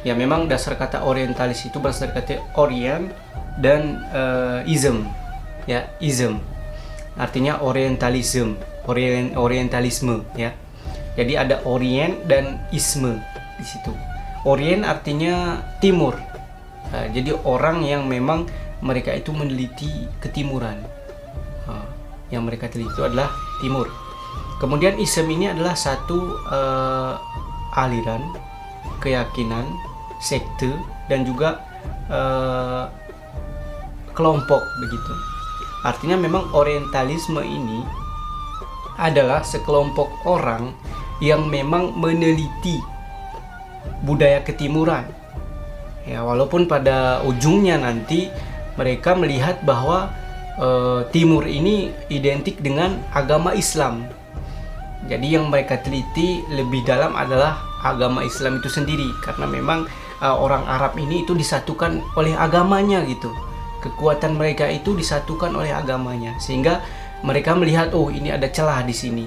Ya, memang dasar kata orientalis itu berasal dari kata orient dan ism. Ya, ism. Artinya orientalism, orientalisme ya. Jadi ada orient dan isme di situ. Orient artinya timur. Jadi orang yang memang mereka itu meneliti ketimuran. Yang mereka teliti itu adalah timur. Kemudian ism ini adalah satu aliran, keyakinan, sekte, dan juga kelompok begitu. Artinya memang orientalisme ini adalah sekelompok orang yang memang meneliti budaya ketimuran. Ya, walaupun pada ujungnya nanti mereka melihat bahwa timur ini identik dengan agama Islam. Jadi yang mereka teliti lebih dalam adalah agama Islam itu sendiri, karena memang orang Arab ini itu disatukan oleh agamanya gitu. Kekuatan mereka itu disatukan oleh agamanya, sehingga mereka melihat, oh ini ada celah di sini.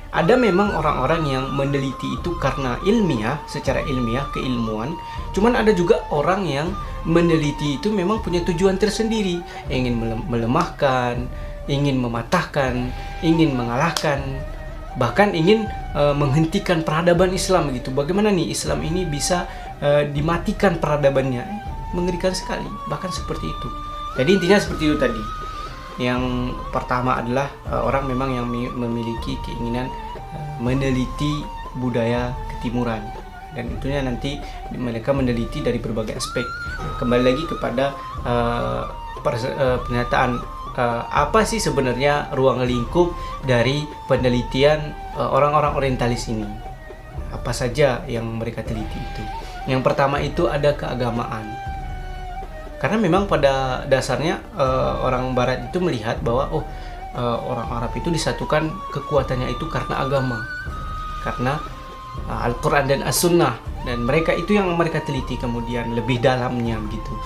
Ada memang orang-orang yang meneliti itu karena ilmiah, secara ilmiah, keilmuan. Cuman ada juga orang yang meneliti itu memang punya tujuan tersendiri, ingin melemahkan, ingin mematahkan, ingin mengalahkan, bahkan ingin menghentikan peradaban Islam gitu. Bagaimana nih Islam ini bisa dimatikan peradabannya? Mengerikan sekali, bahkan seperti itu. Jadi intinya seperti itu tadi. Yang pertama adalah orang memang yang memiliki keinginan meneliti budaya ketimuran, dan itunya nanti mereka meneliti dari berbagai aspek. Kembali lagi kepada pernyataan apa sih sebenarnya ruang lingkup dari penelitian orang-orang orientalis ini. Apa saja yang mereka teliti itu. Yang pertama itu ada keagamaan. Karena memang pada dasarnya orang Barat itu melihat bahwa orang Arab itu disatukan kekuatannya itu karena agama, karena Al-Quran dan As-Sunnah, dan mereka itu yang mereka teliti kemudian lebih dalamnya begitu.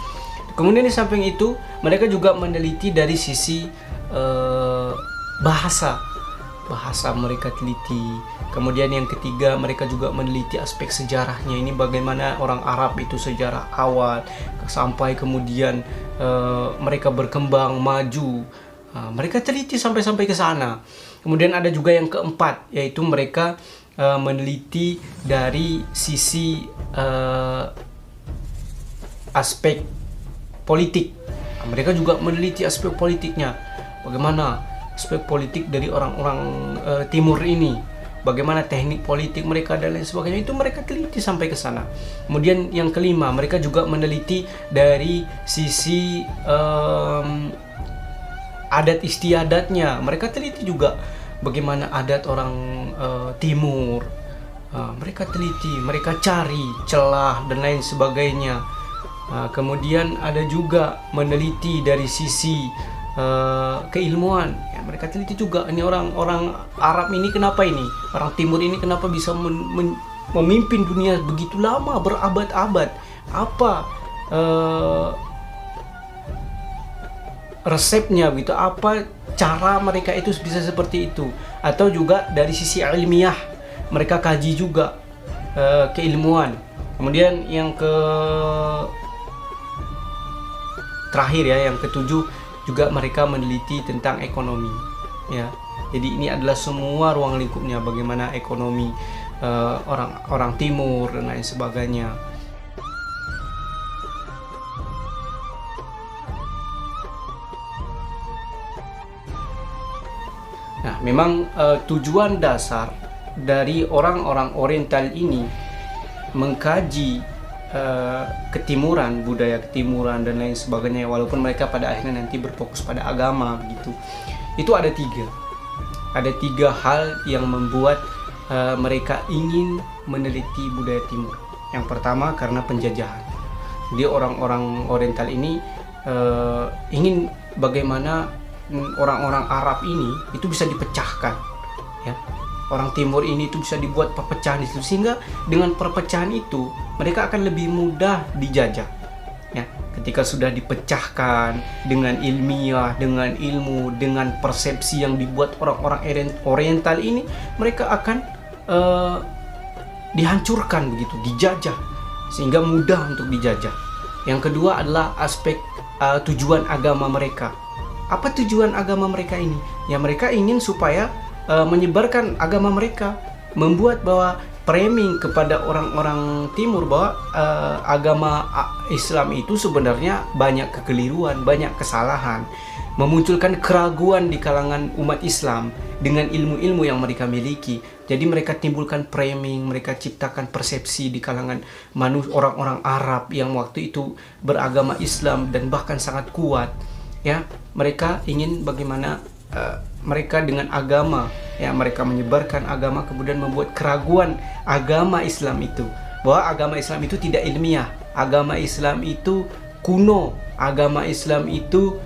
Kemudian di samping itu mereka juga meneliti dari sisi bahasa mereka teliti. Kemudian yang ketiga, mereka juga meneliti aspek sejarahnya. Ini bagaimana orang Arab itu sejarah awal sampai kemudian mereka berkembang maju. Mereka teliti sampai ke sana. Kemudian ada juga yang keempat, yaitu mereka meneliti dari sisi aspek politik. Mereka juga meneliti aspek politiknya. Bagaimana aspek politik dari orang-orang timur ini, bagaimana teknik politik mereka dan lain sebagainya, itu mereka teliti sampai ke sana. Kemudian yang kelima, mereka juga meneliti dari sisi adat istiadatnya. Mereka teliti juga bagaimana adat orang timur. Mereka teliti, mereka cari celah dan lain sebagainya. Kemudian ada juga meneliti dari sisi keilmuan. Ya, mereka teliti juga, ini orang Arab ini kenapa ini, orang timur ini kenapa bisa memimpin dunia begitu lama, berabad-abad, apa resepnya gitu, apa cara mereka itu bisa seperti itu. Atau juga dari sisi ilmiah, mereka kaji juga keilmuan. Kemudian yang terakhir ya, yang ketujuh, juga mereka meneliti tentang ekonomi ya. Jadi ini adalah semua ruang lingkupnya, bagaimana ekonomi orang timur dan lain sebagainya. Nah, memang tujuan dasar dari orang-orang Oriental ini mengkaji ketimuran, budaya ketimuran dan lain sebagainya, walaupun mereka pada akhirnya nanti berfokus pada agama begitu. Itu ada tiga hal yang membuat mereka ingin meneliti budaya timur. Yang pertama, karena penjajahan. Jadi orang-orang Oriental ini ingin bagaimana orang-orang Arab ini itu bisa dipecahkan ya. Orang timur ini itu bisa dibuat perpecahan itu, sehingga dengan perpecahan itu mereka akan lebih mudah dijajah ya. Ketika sudah dipecahkan dengan ilmiah, dengan ilmu, dengan persepsi yang dibuat orang-orang Oriental ini, mereka akan dihancurkan begitu, dijajah, sehingga mudah untuk dijajah. Yang kedua adalah aspek tujuan agama mereka. Apa tujuan agama mereka ini? Ya, mereka ingin supaya menyebarkan agama mereka, membuat bahwa framing kepada orang-orang timur bahwa agama Islam itu sebenarnya banyak kekeliruan, banyak kesalahan, memunculkan keraguan di kalangan umat Islam dengan ilmu-ilmu yang mereka miliki. Jadi mereka timbulkan framing, mereka ciptakan persepsi di kalangan orang-orang Arab yang waktu itu beragama Islam dan bahkan sangat kuat. Ya, mereka ingin bagaimana mereka dengan agama, ya, mereka menyebarkan agama, kemudian membuat keraguan agama Islam itu, bahwa agama Islam itu tidak ilmiah, agama Islam itu kuno, agama Islam itu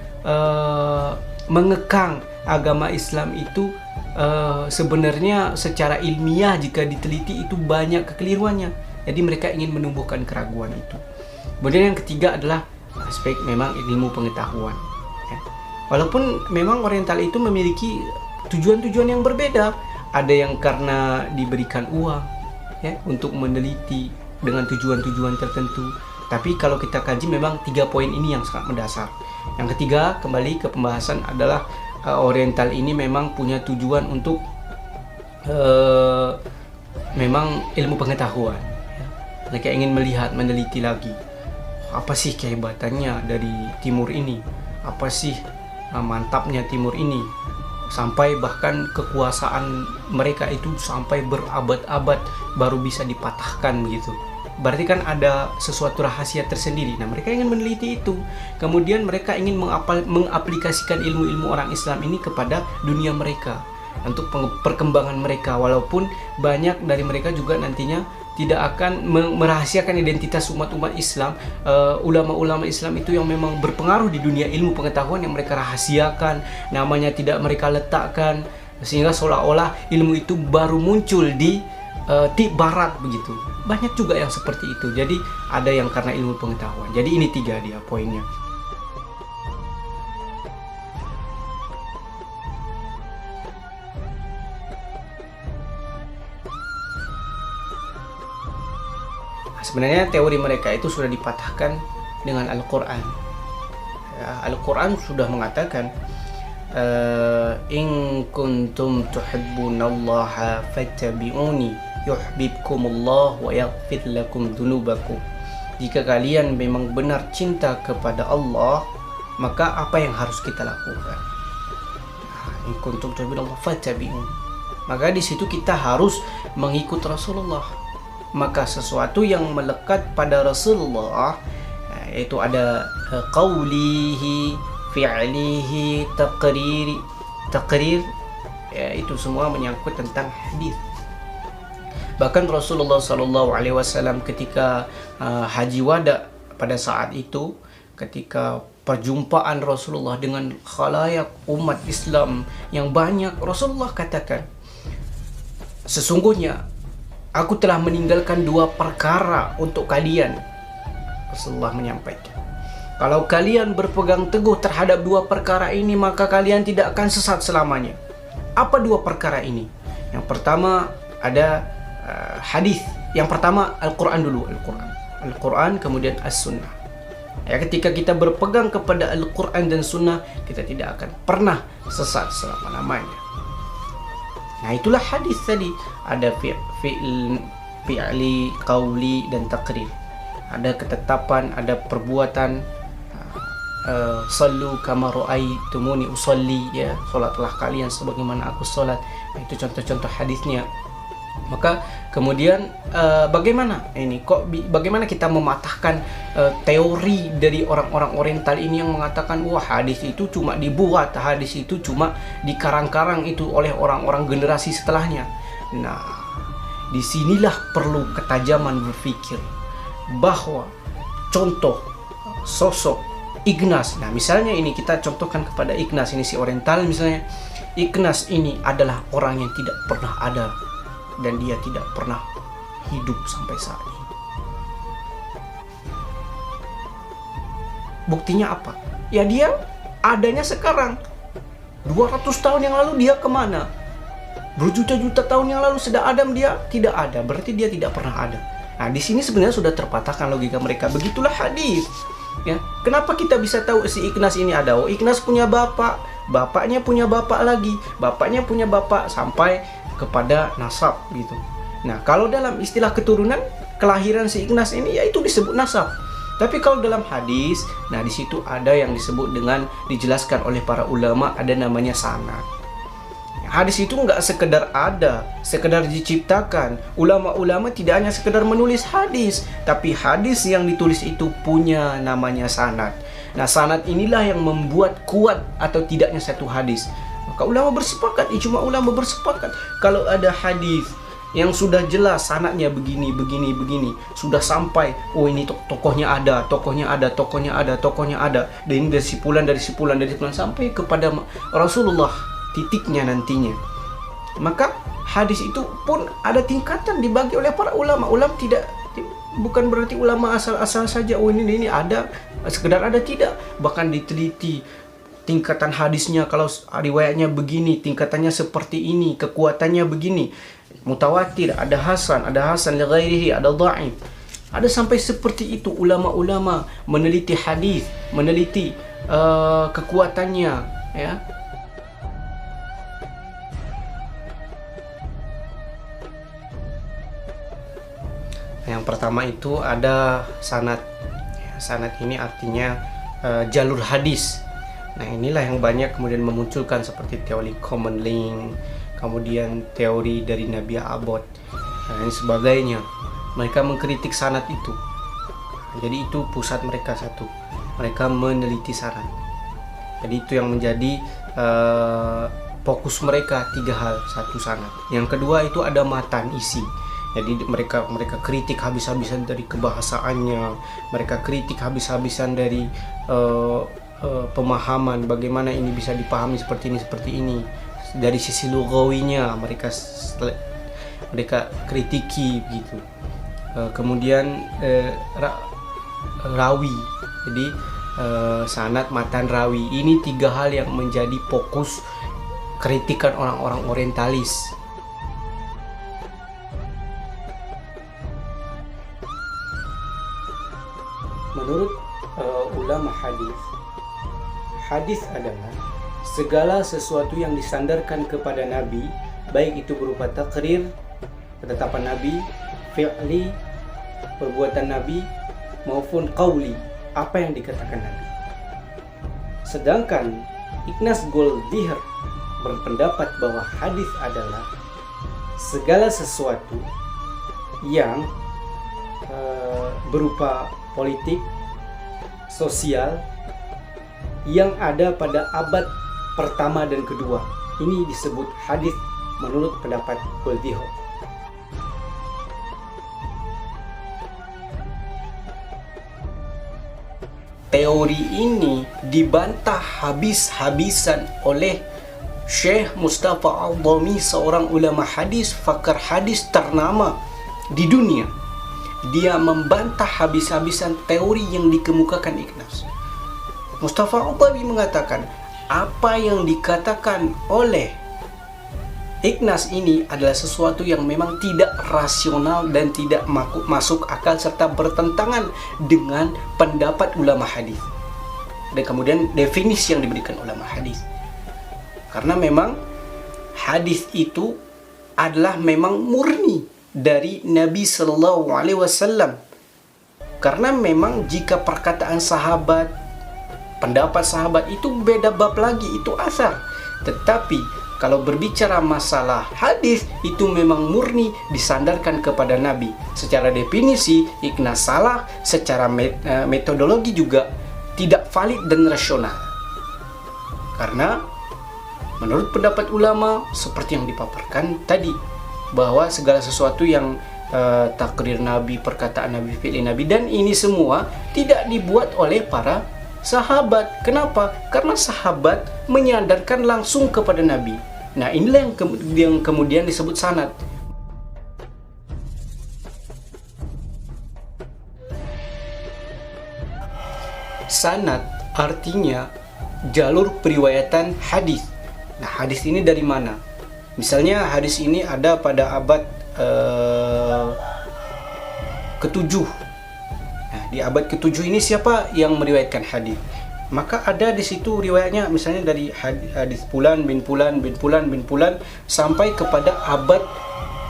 mengekang, agama Islam itu sebenarnya secara ilmiah jika diteliti itu banyak kekeliruannya. Jadi mereka ingin menumbuhkan keraguan itu. Kemudian yang ketiga adalah aspek memang ilmu pengetahuan. Walaupun memang Oriental itu memiliki tujuan-tujuan yang berbeda. Ada yang karena diberikan uang, ya, untuk meneliti dengan tujuan-tujuan tertentu. Tapi kalau kita kaji memang 3 poin ini yang sangat mendasar. Yang ketiga, kembali ke pembahasan adalah Oriental ini memang punya tujuan untuk memang ilmu pengetahuan. Mereka ingin melihat, meneliti lagi. Apa sih kehebatannya dari Timur ini? Apa sih mantapnya Timur ini? Sampai bahkan kekuasaan mereka itu sampai berabad-abad baru bisa dipatahkan begitu. Berarti kan ada sesuatu rahasia tersendiri. Nah, mereka ingin meneliti itu. Kemudian mereka ingin mengaplikasikan ilmu-ilmu orang Islam ini kepada dunia mereka, untuk perkembangan mereka. Walaupun banyak dari mereka juga nantinya tidak akan merahasiakan identitas umat-umat Islam, ulama-ulama Islam itu yang memang berpengaruh di dunia ilmu pengetahuan yang mereka rahasiakan, namanya tidak mereka letakkan, sehingga seolah-olah ilmu itu baru muncul di barat begitu. Banyak juga yang seperti itu. Jadi ada yang karena ilmu pengetahuan. Jadi ini 3 dia poinnya. Sebenarnya teori mereka itu sudah dipatahkan dengan Al-Quran. Al-Quran sudah mengatakan, in kuntum tuhibbunallaha fattabi'uni yuhibbukumullah wa yaghfir lakum dzunubakum. Jika kalian memang benar cinta kepada Allah, maka apa yang harus kita lakukan? In kuntum tuhibbunallaha fattabi'uni. Maka di situ kita harus mengikut Rasulullah. Maka sesuatu yang melekat pada Rasulullah, yaitu ada qaulihi, fi'lihi, taqrir, ya, itu semua menyangkut tentang hadis. Bahkan Rasulullah SAW ketika haji wada pada saat itu, ketika perjumpaan Rasulullah dengan khalayak umat Islam yang banyak, Rasulullah katakan, sesungguhnya aku telah meninggalkan 2 perkara untuk kalian. Rasulullah menyampaikan, kalau kalian berpegang teguh terhadap 2 perkara ini, maka kalian tidak akan sesat selamanya. Apa 2 perkara ini? Yang pertama ada hadis. Yang pertama Al-Quran dulu. Al-Quran kemudian As-Sunnah. Ya, ketika kita berpegang kepada Al-Quran dan Sunnah, kita tidak akan pernah sesat selama-lamanya. Nah, itulah hadis tadi. Ada fi'li, qauli, dan taqrir. Ada ketetapan, ada perbuatan. Sallu kama ra'aitumuni usalli, ya, salatlah kalian sebagaimana aku salat. Nah, itu contoh-contoh hadisnya. Maka kemudian bagaimana kita mematahkan teori dari orang-orang Oriental ini yang mengatakan, wah, hadis itu cuma dibuat, hadis itu cuma dikarang-karang itu oleh orang-orang generasi setelahnya. Nah, disinilah perlu ketajaman berpikir bahwa contoh sosok Ignaz. Nah, misalnya ini kita contohkan kepada Ignaz ini, si Oriental misalnya. Ignaz ini adalah orang yang tidak pernah ada dan dia tidak pernah hidup sampai saat ini. Buktinya apa? Ya, dia adanya sekarang. 200 tahun yang lalu dia kemana? Berjuta-juta tahun yang lalu sudah Adam dia tidak ada. Berarti dia tidak pernah ada. Nah, di sini sebenarnya sudah terpatahkan logika mereka. Begitulah hadis. Ya, kenapa kita bisa tahu si Ikhnas ini ada? Oh, Ikhnas punya bapak, bapaknya punya bapak lagi, bapaknya punya bapak sampai kepada nasab gitu. Nah, kalau dalam istilah keturunan, kelahiran si Ikhnas ini ya itu disebut nasab. Tapi kalau dalam hadis, nah di situ ada yang disebut dengan dijelaskan oleh para ulama, ada namanya sanad. Hadis itu nggak sekedar ada, sekedar diciptakan. Ulama-ulama tidak hanya sekedar menulis hadis, tapi hadis yang ditulis itu punya namanya sanad. Nah, sanad inilah yang membuat kuat atau tidaknya satu hadis. Maka ulama bersepakat, ijma ulama bersepakat, kalau ada hadis yang sudah jelas sanadnya begini, sudah sampai, oh ini tokohnya ada, dan ini dari sipulan sampai kepada Rasulullah titiknya nantinya. Maka hadis itu pun ada tingkatan dibagi oleh para ulama. Ulama tidak, bukan berarti ulama asal-asal saja, oh ini ada, sekedar ada, tidak. Bahkan diteliti tingkatan hadisnya, kalau riwayatnya begini, tingkatannya seperti ini, kekuatannya begini. Mutawatir, ada hasan li ghairihi, ada dhaif. Ada sampai seperti itu ulama-ulama meneliti hadis, meneliti kekuatannya, ya. Yang pertama itu ada sanad. Sanad ini artinya jalur hadis. Nah, inilah yang banyak kemudian memunculkan seperti teori common link, kemudian teori dari Nabi Abbott dan sebagainya. Mereka mengkritik sanad itu. Jadi itu pusat mereka satu. Mereka meneliti sanad. Jadi itu yang menjadi fokus mereka, 3 hal. Satu, sanad. Yang kedua itu ada matan, isi. Jadi mereka kritik habis-habisan dari kebahasaannya, mereka kritik habis-habisan dari pemahaman bagaimana ini bisa dipahami seperti ini. Dari sisi lugawinya mereka kritiki gitu. Kemudian rawi. Jadi sanad, matan, rawi. Ini 3 hal yang menjadi fokus kritikan orang-orang orientalis. Menurut ulama hadis adalah segala sesuatu yang disandarkan kepada Nabi, baik itu berupa takrir, ketetapan Nabi, fi'li, perbuatan Nabi, maupun qauli, apa yang dikatakan Nabi. Sedangkan Ikhnas Goldziher berpendapat bahwa hadis adalah segala sesuatu yang berupa politik, sosial, yang ada pada abad pertama dan kedua. Ini disebut hadis menurut pendapat Goldziher. Teori ini dibantah habis-habisan oleh Syekh Mustafa Al-Dhami, seorang ulama hadis, pakar hadis ternama di dunia. Dia membantah habis-habisan teori yang dikemukakan Ikhnas. Mustafa Al-Dhami mengatakan apa yang dikatakan oleh Ikhnas ini adalah sesuatu yang memang tidak rasional dan tidak masuk akal serta bertentangan dengan pendapat ulama hadis. Dan kemudian definisi yang diberikan ulama hadis. Karena memang hadis itu adalah memang murni dari Nabi Sallallahu Alaihi Wasallam. Karena memang jika perkataan sahabat, pendapat sahabat itu beda bab lagi, itu asar. Tetapi kalau berbicara masalah hadis, itu memang murni disandarkan kepada Nabi. Secara definisi, Ikhnas salah, secara metodologi juga tidak valid dan rasional. Karena menurut pendapat ulama seperti yang dipaparkan tadi, bahwa segala sesuatu yang takrir Nabi, perkataan Nabi, fi'li Nabi, dan ini semua tidak dibuat oleh para sahabat. Kenapa? Karena sahabat menyandarkan langsung kepada Nabi. Nah, inilah yang kemudian disebut sanad. Sanad artinya jalur periwayatan hadis. Nah, hadis ini dari mana? Misalnya hadis ini ada pada abad ke-7. Nah, di abad ke-7 ini siapa yang meriwayatkan hadis? Maka ada di situ riwayatnya misalnya dari hadis Fulan bin Fulan bin Fulan bin Fulan sampai kepada abad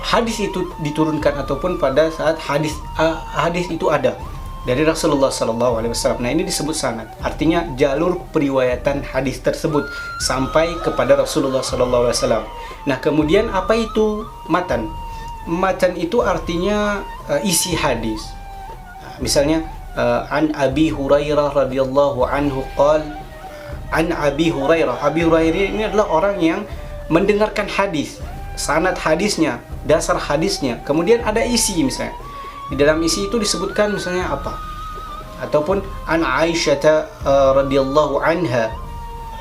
hadis itu diturunkan ataupun pada saat hadis itu ada dari Rasulullah sallallahu alaihi wasallam. Nah, ini disebut sanad. Artinya jalur periwayatan hadis tersebut sampai kepada Rasulullah sallallahu alaihi wasallam. Nah, kemudian apa itu matan? Matan itu artinya isi hadis. Misalnya an Abi Hurairah radhiyallahu anhu qala, an Abi Hurairah. Abi Hurairah ini adalah orang yang mendengarkan hadis, sanad hadisnya, dasar hadisnya. Kemudian ada isi misalnya. Di dalam isi itu disebutkan misalnya apa? Ataupun an Aisyah radhiyallahu anha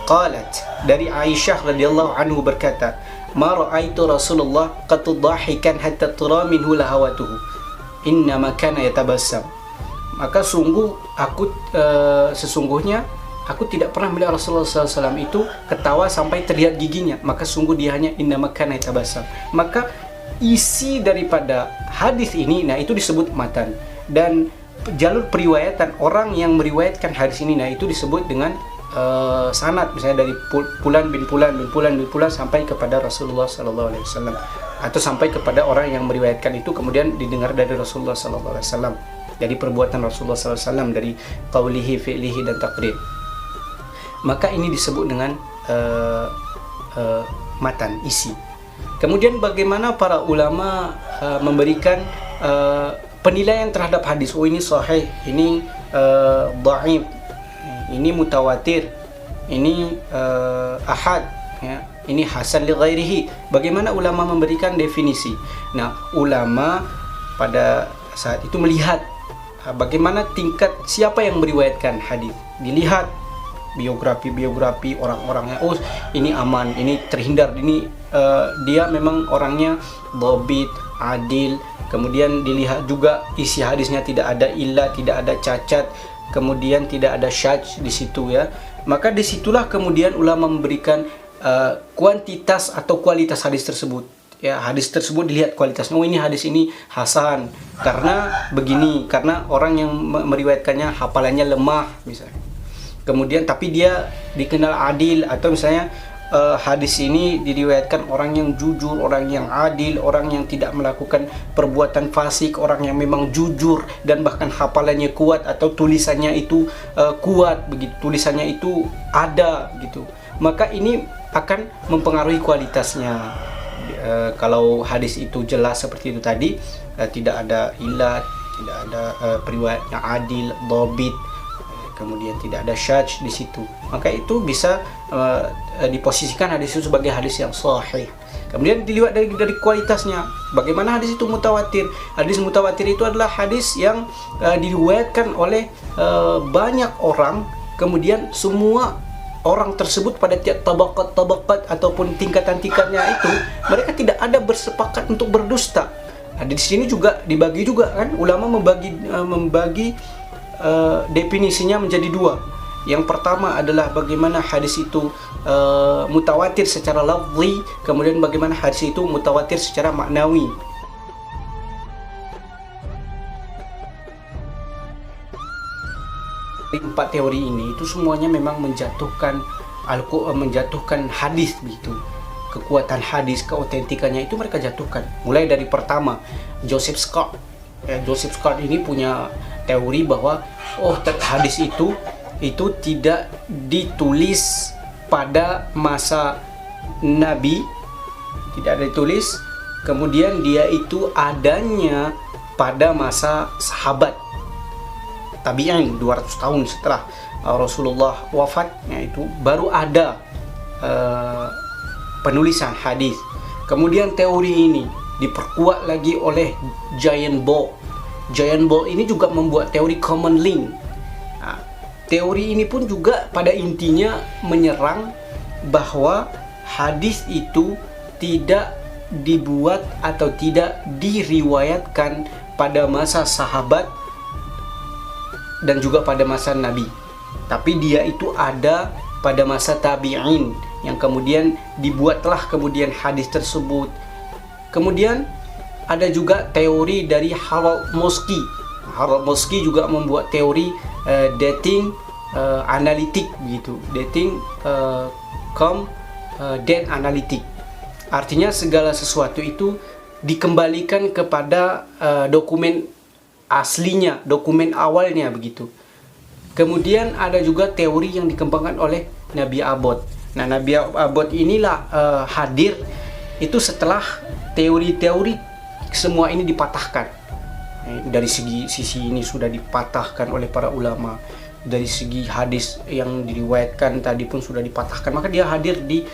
qalat, dari Aisyah radhiyallahu anhu berkata, ma ra'aitu Rasulullah qad dhahikan hatta tura minhu lahawatuhu, inna ma kana yatabassam. Maka sesungguhnya aku tidak pernah melihat Rasulullah SAW itu ketawa sampai terlihat giginya. Maka sungguh dia hanya innama kana yatabassam. Maka isi daripada hadis ini, nah itu disebut matan. Dan jalur periwayatan orang yang meriwayatkan hadis ini, nah itu disebut dengan sanad. Misalnya dari Fulan bin Fulan bin Fulan bin Fulan sampai kepada Rasulullah SAW, atau sampai kepada orang yang meriwayatkan itu kemudian didengar dari Rasulullah SAW, dari perbuatan Rasulullah SAW, dari qaulihi, fi'lihi, dan taqrir. Maka ini disebut dengan matan, isi. Kemudian bagaimana para ulama memberikan penilaian terhadap hadis. Oh, ini sahih, ini dhaif, ini mutawatir, ini ahad, ya, ini hasan li ghairihi. Bagaimana ulama memberikan definisi? Nah, ulama pada saat itu melihat bagaimana tingkat siapa yang meriwayatkan hadis. Dilihat biografi orang-orangnya. Oh, ini aman, ini terhindar, ini dia memang orangnya dhabit, adil. Kemudian dilihat juga isi hadisnya tidak ada illah, tidak ada cacat, kemudian tidak ada syadz di situ, ya. Maka disitulah kemudian ulama memberikan kuantitas atau kualitas hadis tersebut. Ya, hadis tersebut dilihat kualitasnya. Oh, ini hadis ini hasan karena begini, karena orang yang meriwayatkannya hafalannya lemah misalnya. Kemudian tapi dia dikenal adil, atau misalnya hadis ini diriwayatkan orang yang jujur, orang yang adil, orang yang tidak melakukan perbuatan fasik, orang yang memang jujur dan bahkan hafalannya kuat atau tulisannya itu kuat begitu, tulisannya itu ada gitu. Maka ini akan mempengaruhi kualitasnya. Kalau hadis itu jelas seperti itu tadi, tidak ada ilat, tidak ada periwayatnya adil, dhabit, kemudian tidak ada syadz di situ, maka itu bisa diposisikan hadis itu sebagai hadis yang sahih. Kemudian dilihat dari kualitasnya. Bagaimana hadis itu mutawatir? Hadis mutawatir itu adalah hadis yang diriwayatkan oleh banyak orang, kemudian semua orang tersebut pada tiap tabakat ataupun tingkatan-tingkatnya itu mereka tidak ada bersepakat untuk berdusta. Nah, di sini juga dibagi juga kan, ulama membagi definisinya menjadi dua. Yang pertama adalah bagaimana hadis itu mutawatir secara lafzi, kemudian bagaimana hadis itu mutawatir secara maknawi. Empat teori ini itu semuanya memang menjatuhkan menjatuhkan hadis begitu. Kekuatan hadis, keautentikannya itu mereka jatuhkan. Mulai dari pertama, Joseph Scott. Joseph Scott ini punya teori bahwa hadis itu tidak ditulis pada masa Nabi, tidak ditulis, kemudian dia itu adanya pada masa sahabat tabi'in 200 tahun setelah Rasulullah wafat, yaitu baru ada penulisan hadis. Kemudian teori ini diperkuat lagi oleh Giant Ball. Giant Ball ini juga membuat teori common link. Nah, teori ini pun juga pada intinya menyerang bahwa hadis itu tidak dibuat atau tidak diriwayatkan pada masa sahabat dan juga pada masa Nabi, tapi dia itu ada pada masa tabi'in, yang kemudian dibuatlah kemudian hadis tersebut. Kemudian ada juga teori dari Harold Moski. Harold Bosky juga membuat teori dating analitik begitu, dating date analitik. Artinya segala sesuatu itu dikembalikan kepada dokumen aslinya, dokumen awalnya begitu. Kemudian ada juga teori yang dikembangkan oleh Nabi Abbott. Nah, Nabi Abbott inilah hadir itu setelah teori-teori semua ini dipatahkan. Dari sisi ini sudah dipatahkan oleh para ulama. Dari segi hadis yang diriwayatkan tadi pun sudah dipatahkan. Maka dia hadir di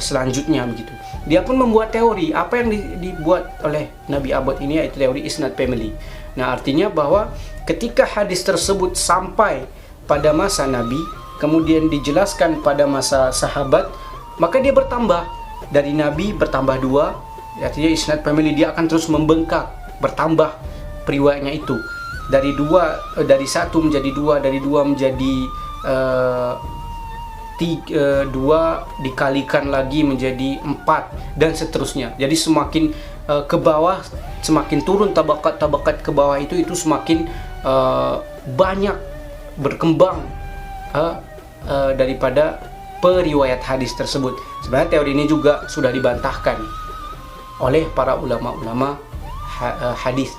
selanjutnya begitu. Dia pun membuat teori. Apa yang dibuat oleh Nabi Abbott ini yaitu teori isnad family. Nah, artinya bahwa ketika hadis tersebut sampai pada masa Nabi, kemudian dijelaskan pada masa sahabat, maka dia bertambah. Dari Nabi bertambah 2, artinya isnad family dia akan terus membengkak, bertambah periwayatnya itu. Dari 1 menjadi 2, dari 2 menjadi 2 dikalikan lagi menjadi 4 dan seterusnya. Jadi semakin ke bawah, semakin turun tabakat ke bawah itu semakin banyak berkembang daripada periwayat hadis tersebut. Sebenarnya teori ini juga sudah dibantahkan oleh para ulama-ulama hadis.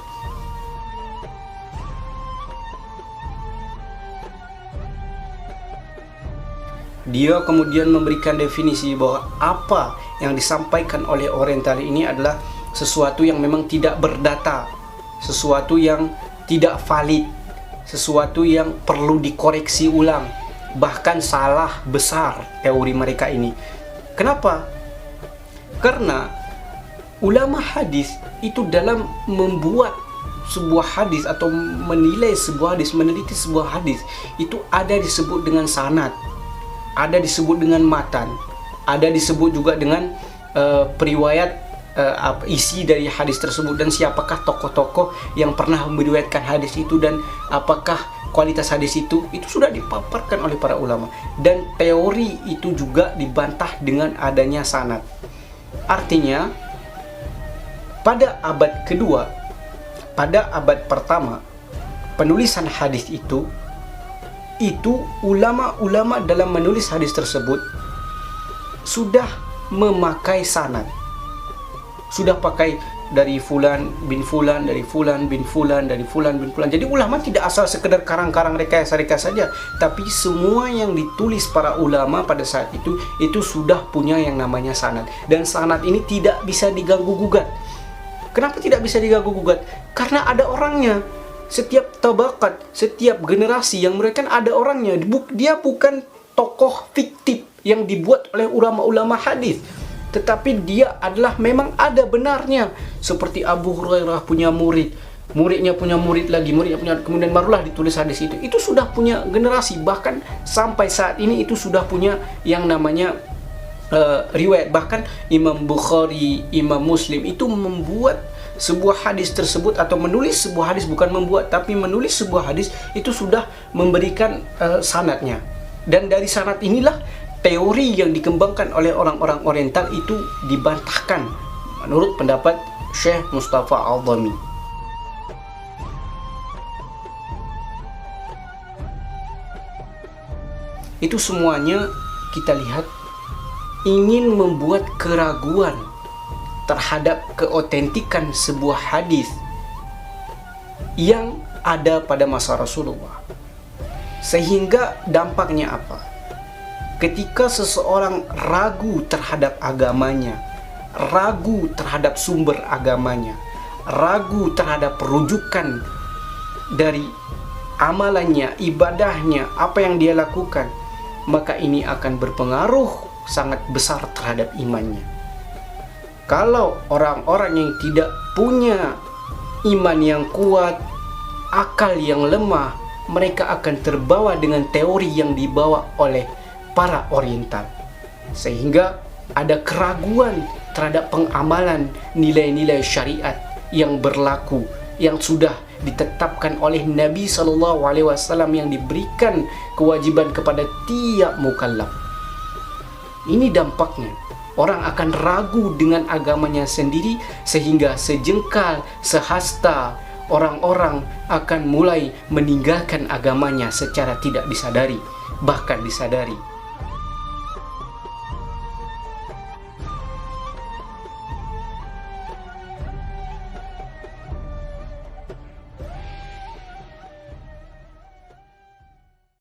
Dia kemudian memberikan definisi bahwa apa yang disampaikan oleh Oriental ini adalah sesuatu yang memang tidak berdata, sesuatu yang tidak valid, sesuatu yang perlu dikoreksi ulang, bahkan salah besar teori mereka ini. Kenapa? Karena ulama hadis itu dalam membuat sebuah hadis atau menilai sebuah hadis, meneliti sebuah hadis, itu ada disebut dengan sanad, ada disebut dengan matan, ada disebut juga dengan periwayat isi dari hadis tersebut, dan siapakah tokoh-tokoh yang pernah meriwayatkan hadis itu, dan apakah kualitas hadis itu sudah dipaparkan oleh para ulama. Dan teori itu juga dibantah dengan adanya sanad. Artinya pada abad kedua, pada abad pertama penulisan hadis itu ulama-ulama dalam menulis hadis tersebut sudah memakai sanad, sudah pakai dari fulan bin fulan, dari fulan bin fulan, dari fulan bin fulan. Jadi ulama tidak asal sekedar karang-karang rekayasa saja, tapi semua yang ditulis para ulama pada saat itu sudah punya yang namanya sanad. Dan sanad ini tidak bisa diganggu gugat. Kenapa tidak bisa diganggu gugat? Karena ada orangnya. Setiap tabakat, setiap generasi yang mereka kan ada orangnya. Dia bukan tokoh fiktif yang dibuat oleh ulama-ulama hadis, tetapi dia adalah memang ada benarnya. Seperti Abu Hurairah punya murid, muridnya punya murid lagi, muridnya punya, kemudian barulah ditulis hadis itu. Itu sudah punya generasi, bahkan sampai saat ini itu sudah punya yang namanya riwayat. Bahkan Imam Bukhari, Imam Muslim itu membuat sebuah hadis tersebut, atau menulis sebuah hadis, bukan membuat tapi menulis sebuah hadis, itu sudah memberikan sanadnya. Dan dari sanad inilah teori yang dikembangkan oleh orang-orang Oriental itu dibantahkan menurut pendapat Syekh Mustafa Al-Dhami. Itu semuanya kita lihat ingin membuat keraguan terhadap keotentikan sebuah hadis yang ada pada masa Rasulullah. Sehingga dampaknya apa? Ketika seseorang ragu terhadap agamanya, ragu terhadap sumber agamanya, ragu terhadap rujukan dari amalannya, ibadahnya, apa yang dia lakukan, maka ini akan berpengaruh sangat besar terhadap imannya. Kalau orang-orang yang tidak punya iman yang kuat, akal yang lemah, mereka akan terbawa dengan teori yang dibawa oleh para Oriental, sehingga ada keraguan terhadap pengamalan nilai-nilai syariat yang berlaku, yang sudah ditetapkan oleh Nabi SAW, yang diberikan kewajiban kepada tiap mukallaf. Ini dampaknya. Orang akan ragu dengan agamanya sendiri, sehingga sejengkal, sehasta orang-orang akan mulai meninggalkan agamanya secara tidak disadari, bahkan disadari.